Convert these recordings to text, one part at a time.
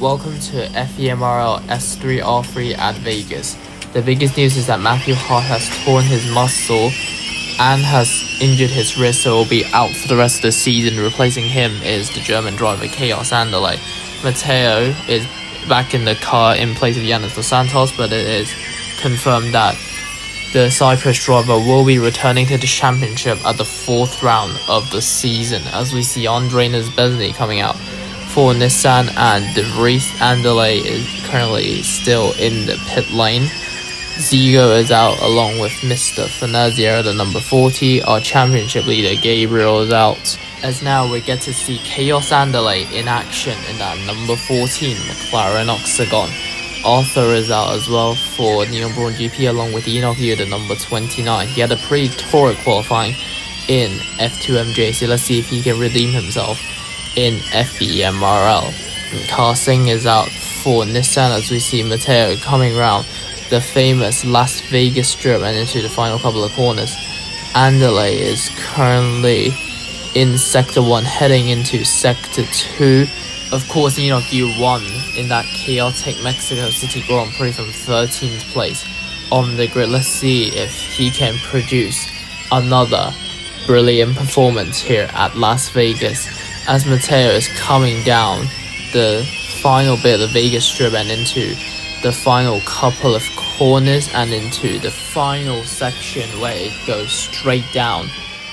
Welcome to F.E.M.R.L S3R3 at Vegas. The biggest news is that Matthew Hart has torn his muscle and has injured his wrist, so will be out for the rest of the season. Replacing him is the German driver Chaos Anderle. Matteo is back in the car in place of Yannis Dos Santos, but it is confirmed that the Cyprus driver will be returning to the championship at the 4th round of the season, as we see Andre Nesbezny coming out for Nissan, and De Vries Anderle is currently still in the pit lane. Zigo is out along with Mr. Fanazia, the number 40. Our championship leader Gabriel is out. As now we get to see Chaos Anderle in action in that number 14 McLaren Octagon. Arthur is out as well for Neon Braun GP along with Enoch Yu, the number 29. He had a pretty torrid qualifying in F2MJ, so let's see if he can redeem himself in F.E.M.R.L. Car Singh is out for Nissan, as we see Matteo coming round the famous Las Vegas strip and into the final couple of corners. Anderle is currently in Sector 1 heading into Sector 2. Of course, Enoch Yu won in that chaotic Mexico City Grand Prix from 13th place on the grid. Let's see if he can produce another brilliant performance here at Las Vegas, as Matteo is coming down the final bit of the Vegas strip and into the final couple of corners and into the final section where it goes straight down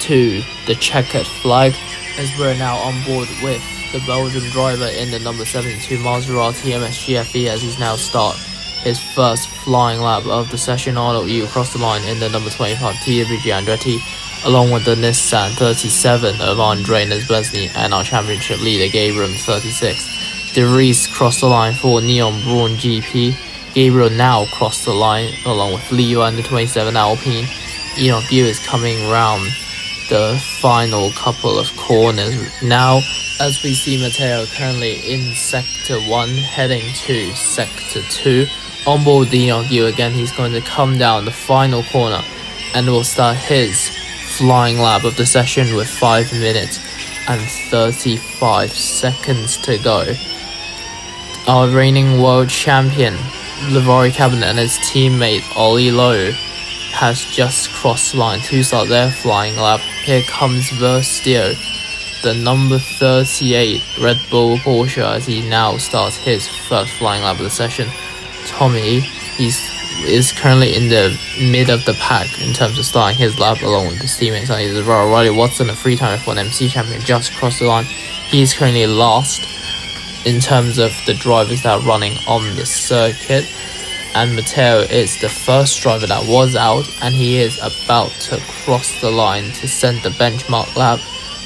to the checkered flag, as we're now on board with the Belgian driver in the number 72 Maserati MSG FE, as he's now start his first flying lap of the session. Arnold Yu across the line in the number 25 TWG Andretti, along with the Nissan 37 of Andre Nesbezny and our championship leader Gabriel 36. De Vries crossed the line for Neon Braun GP. Gabriel now crossed the line along with Leo and the 27 Alpine. Enoch Yu is coming round the final couple of corners now, as we see Matteo currently in Sector 1 heading to Sector 2. On board Enoch Yu again, he's going to come down the final corner and will start his flying lap of the session with 5 minutes and 35 seconds to go. Our reigning world champion Livery Cabinet and his teammate Ollie Lowe has just crossed the line to start their flying lap. Here comes Verstio, the number 38 Red Bull Porsche, as he now starts his first flying lap of the session. Tommy, is currently in the mid of the pack in terms of starting his lap along with his teammates. And he's Riley Watson, a 3-time F1 MC champion, just crossed the line. He's currently last in terms of the drivers that are running on the circuit, and Matteo is the first driver that was out, and he is about to cross the line to send the benchmark lap.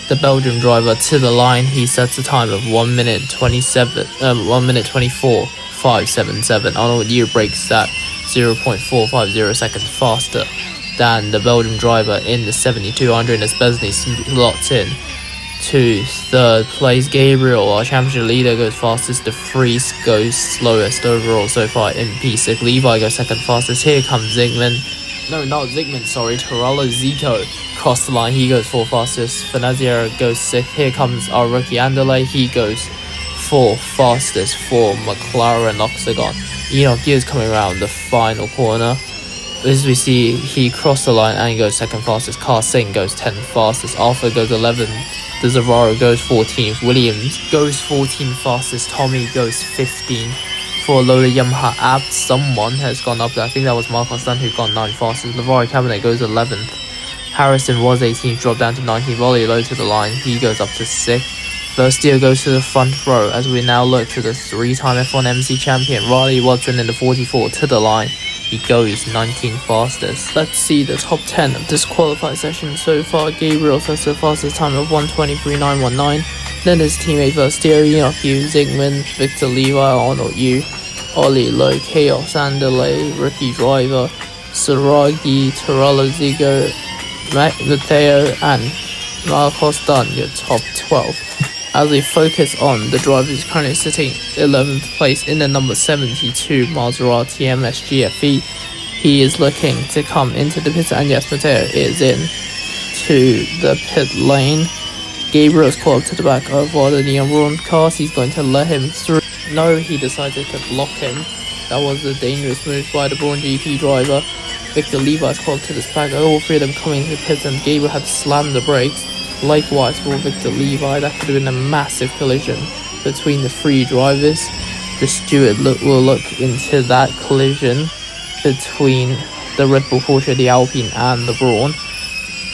The Belgian driver to the line, he sets a time of 1 minute 24.577. Arnold Yu breaks that 0.450 seconds faster than the Belgian driver in the 72. Andre Nesbezny slots in to 3rd place. Gabriel, our championship leader, goes fastest. De Vries goes slowest overall so far in P6. Levi goes 2nd fastest. Here comes Torello Zico cross the line. He goes 4th fastest. Fanazia goes 6th. Here comes our rookie Anderle. He goes 4th fastest for McLaren Octagon. Enoch Yu is coming around the final corner. As we see, he crossed the line and he goes 2nd fastest. Car Singh goes 10th fastest. Arthur goes 11th. The Zavaro goes 14th. Williams goes 14th fastest. Tommy goes 15th. For Lola Yamaha app, someone has gone up there. I think that was Marcos Dunn who got 9th fastest. Livery Cabinet goes 11th. Harrison was 18th, dropped down to 19th. Volley low to the line. He goes up to 6th. Verstio goes to the front row as we now look to the 3-time F1 MC champion Riley Watson in the 44 to the line. He goes 19th fastest. Let's see the top 10 of this qualified session so far. Gabriel sets the fastest time of 1:23.919. Then his teammate Verstio, Enoch Yu, Zygmunt, Victor Levi, Arnold Yu, Ollie Lowe, Chaos Anderle, rookie driver Saragi, Torello Zigo, Matteo and Marcos Dunn, your top 12. As we focus on the driver who's currently sitting 11th place in the number 72 Maserati MSG FE. He is looking to come into the pit, and yes, Matteo is in to the pit lane. Gabriel's caught up to the back of one of the Neon Braun cars. He's going to let him through. No, he decided to block him. That was a dangerous move by the Brawn GP driver. Victor Levi's called to this back. All three of them coming into the pits, and Gabriel had slammed the brakes. Likewise for Victor Levi, that could have been a massive collision between the three drivers. The steward will look into that collision between the Red Bull Porsche, the Alpine, and the Brawn.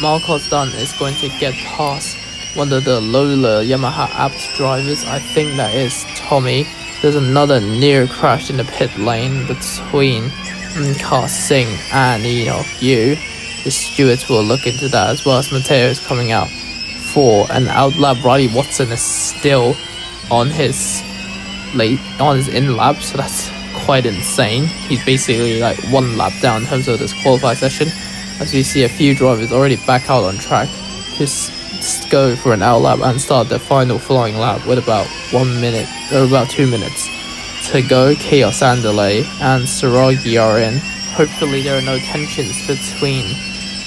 Marcos Dunn is going to get past one of the Lola Yamaha Apt drivers. I think that is Tommy. There's another near crash in the pit lane between Ka Singh and Enoch Yu. The stewards will look into that, as well as Matteo is coming out for an outlap. Riley Watson is still on his in lap, so that's quite insane. He's basically like one lap down in terms of this qualify session, as we see a few drivers already back out on track to go for an outlap and start their final flying lap with about 1 minute or about 2 minutes to go. Chaos Andale and Saragi are in. Hopefully there are no tensions between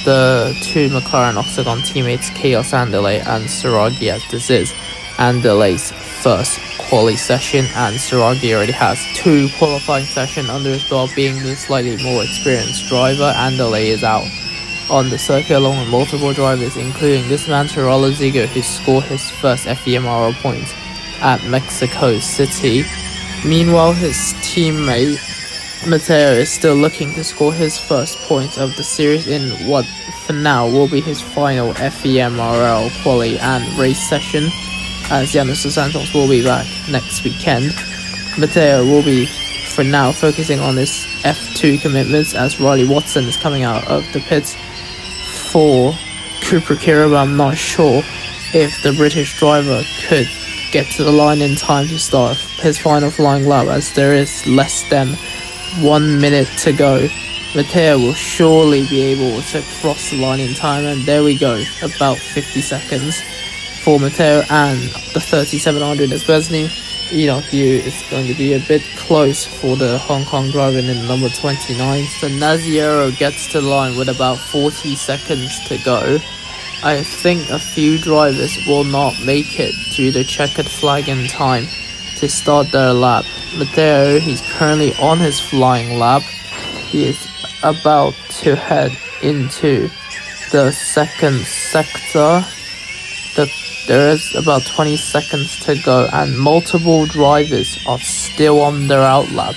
the two McLaren Octagon teammates, Chaos Andale and Saragi, as this is Andale's first quali session, and Saragi already has 2 qualifying sessions under his belt, being the slightly more experienced driver. Andale is out on the circuit along with multiple drivers, including this man Terrell Zigo, who scored his first F.E.M.R.L points at Mexico City. Meanwhile, his teammate Matteo is still looking to score his first points of the series in what for now will be his final F.E.M.R.L quali and race session, as Yanis Dos Santos will be back next weekend. Matteo will be for now focusing on his F2 commitments, as Riley Watson is coming out of the pits for Cooper Kira, but I'm not sure if the British driver could get to the line in time to start his final flying lap, as there is less than 1 minute to go. Matteo will surely be able to cross the line in time, and there we go, about 50 seconds for Matteo and the 3700 Esbesny. Enoch Yu is going to be a bit close for the Hong Kong driver in number 29. So Naziero gets to the line with about 40 seconds to go. I think a few drivers will not make it to the checkered flag in time to start their lap. Matteo, he's currently on his flying lap. He is about to head into the second sector. There is about 20 seconds to go, and multiple drivers are still on their outlap.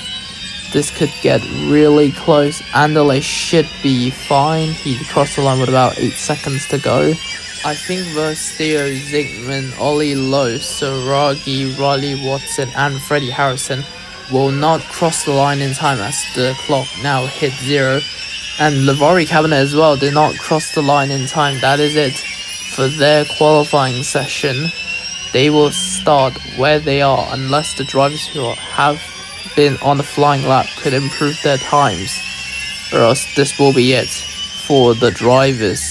This could get really close. Andale should be fine. He crossed the line with about 8 seconds to go. I think Theo Zygmunt, Ollie Lowe, Saragi, Riley Watson and Freddie Harrison will not cross the line in time, as the clock now hit 0. And Lavari Cabinet as well did not cross the line in time. That is it for their qualifying session. They will start where they are unless the drivers who have been on the flying lap could improve their times, or else this will be it for the drivers.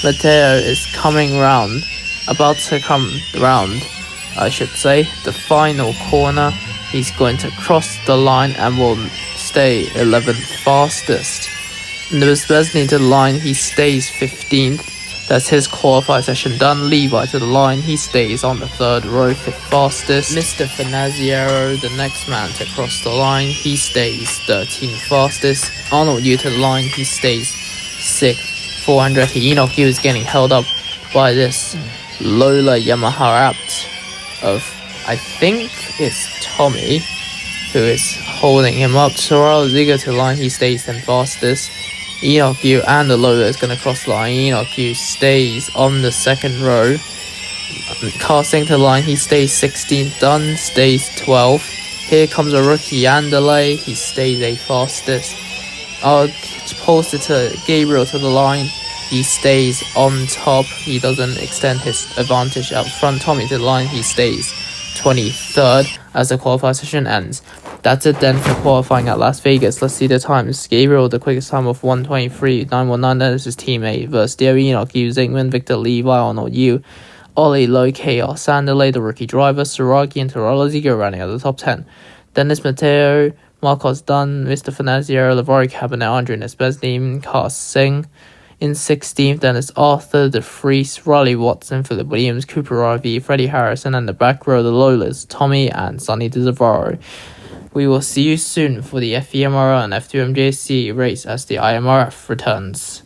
Matteo is coming round, about to come round, I should say, the final corner. He's going to cross the line and will stay 11th fastest. Nibesbesny to the line, he stays 15th. That's his qualify session done. Levi to the line, he stays on the 3rd row, 5th fastest. Mr. Finaziero, the next man to cross the line, he stays 13th fastest. Arnold Yu to the line, he stays 6th. 400. Enoch Yu is getting held up by this Lola Yamaha Apt of, I think it's Tommy, who is holding him up. Sorrel Ziga to the line, he stays 10th fastest. Enoch Yu and the Lola is going to cross the line. Enoch Yu stays on the 2nd row. Casting to the line, he stays 16th. Dunn stays 12th. Here comes a rookie, Andale, he stays 8th fastest. I'll post it to Gabriel to the line, he stays on top. He doesn't extend his advantage out front. Tommy to the line, he stays 23rd as the qualifying session ends. That's it then for qualifying at Las Vegas. Let's see the times. Gabriel, the quickest time of 1:23.919. That is his teammate. Versus Theo Enoch Yu, Zygmunt, Victor Levi, Arnold Yu, Ollie Lowe, Chaos Sandale, the rookie driver, Saragi and Terrell Zigo running at the top 10. Dennis Matteo, Marcos Dunn, Mr. Finaziero, Lavari Cabinet, Andre Nesbesny, Ka Singh, In 16th, then it's Arthur, De Vries, Riley Watson, Philip Williams, Cooper Ivey, Freddie Harrison, and the back row, the Lolas, Tommy and Sonny DeZavaro. We will see you soon for the F.E.M.R.L and F2MJC race as the IMRF returns.